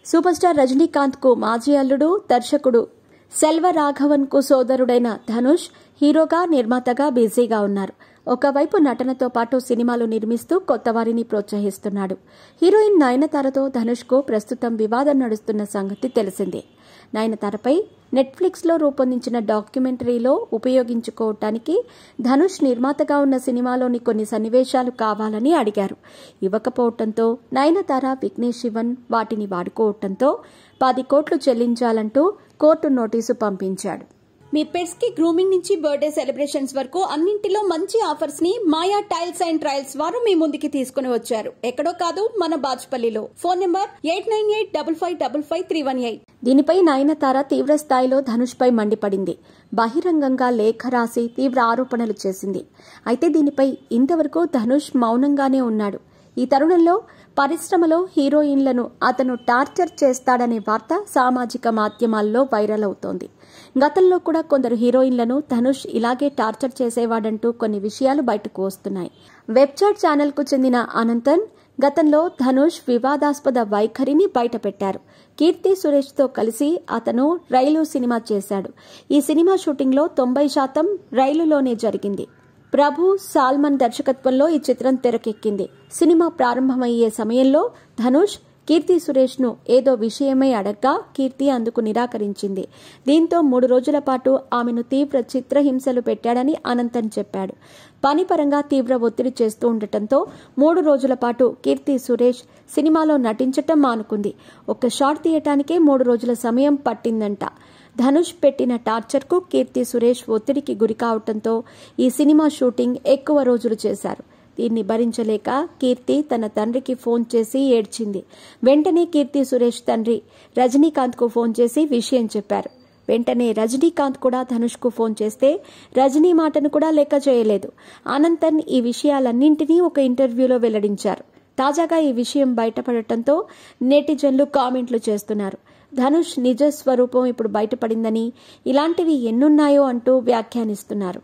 Super star Rajinikanth కు మాజీ అల్లుడు, దర్శకుడు సెల్వరాఘవన్ కు సోదరుడైన ధనుష్ హీరోగా, నిర్మాతగా బిజీగా ఉన్నారు. ఒకవైపు నటనతో పాటు సినిమాలు నిర్మిస్తూ కొత్త వారిని ప్రోత్సహిస్తున్నాడు. హీరోయిన్ నయనతారతో ధనుష్ కు ప్రస్తుతం వివాదం నడుస్తున్న సంగతి తెలిసిందే. నయనతారపై నెట్ఫ్లిక్స్ లో రూపొందించిన డాక్యుమెంటరీలో ఉపయోగించుకోవటానికి ధనుష్ నిర్మాతగా ఉన్న సినిమాలోని కొన్ని సన్నివేశాలు కావాలని అడిగారు. ఇవ్వకపోవడంతో నయనతార, విఘ్నేష్ శివన్ వాటిని వాడుకోవటంతో 10 కోట్లు చెల్లించాలంటూ కోర్టు నోటీసు పంపించాడు. మీ పెట్స్ కి గ్రూమింగ్ నుంచి బర్త్డే సెలబ్రేషన్స్ వరకు అన్నింటిలో మంచి ఆఫర్స్ ని మాయా టైల్స్ అండ్ ట్రయల్స్ వారు మీ ముందుకి తీసుకుని వచ్చారు. ఎక్కడో కాదు, మన బాజ్పల్లిలో. Phone number 8985555318. దీనిపై నయనతార తీవ్ర స్థాయిలో ధనుష్ పై మండిపడింది. బహిరంగంగా లేఖ రాసి తీవ్ర ఆరోపణలు చేసింది. అయితే దీనిపై ఇంతవరకు ధనుష్ మౌనంగానే ఉన్నాడు. ఈ తరుణంలో పరిశ్రమలో హీరోయిన్లను అతను టార్చర్ చేస్తాడనే వార్త సామాజిక మాధ్యమాల్లో వైరల్ అవుతోంది. గతంలో కూడా కొందరు హీరోయిన్లను ధనుష్ ఇలాగే టార్చర్ చేసేవాడంటూ కొన్ని విషయాలు బయటకు వస్తున్నాయి. వెబ్చాట్ ఛానల్ కు చెందిన అనంతన్ గతంలో ధనుష్ వివాదాస్పద వైఖరిని బయటపెట్టారు. కీర్తి సురేష్ తో కలిసి అతను రైలు సినిమా చేశాడు. ఈ సినిమా షూటింగ్ లో 90% రైలులోనే జరిగింది. ప్రభు సాల్మన్ దర్శకత్వంలో ఈ చిత్రం తెరకెక్కింది. సినిమా ప్రారంభమయ్యే సమయంలో ధనుష్ కీర్తి సురేష్ ను ఏదో విషయమై అడగ్గా కీర్తి అందుకు నిరాకరించింది. దీంతో 3 రోజుల పాటు ఆమెను తీవ్ర చిత్రహింసలు పెట్టాడని అనంతన్ చెప్పాడు. పనిపరంగా తీవ్ర ఒత్తిడి చేస్తూ ఉండటంతో 3 రోజుల పాటు కీర్తి సురేష్ సినిమాలో నటించటం మానుకుంది. ఒక్క షాట్ తీయటానికే 3 రోజుల సమయం పట్టిందంట. ధనుష్ పెట్టిన టార్చర్కు కీర్తి సురేష్ ఒత్తిడికి గురికావటంతో ఈ సినిమా షూటింగ్ ఎక్కువ రోజులు చేశారు. దీన్ని భరించలేక కీర్తి తన తండ్రికి ఫోన్ చేసి ఏడ్చింది. వెంటనే కీర్తి సురేష్ తండ్రి రజనీకాంత్ కు ఫోన్ చేసి విషయం చెప్పారు. వెంటనే రజనీకాంత్ కూడా ధనుష్ కు ఫోన్ చేస్తే రజనీ మాటను కూడా లెక్క చేయలేదు. అనంతన్ ఈ విషయాలన్నింటినీ ఒక ఇంటర్వ్యూలో వెల్లడించారు. తాజాగా ఈ విషయం బయటపడటంతో నెటిజన్లు కామెంట్లు చేస్తున్నారు. ధనుష్ నిజ స్వరూపం ఇప్పుడు బయటపడిందని, ఇలాంటివి ఎన్నున్నాయో అంటూ వ్యాఖ్యానిస్తున్నారు.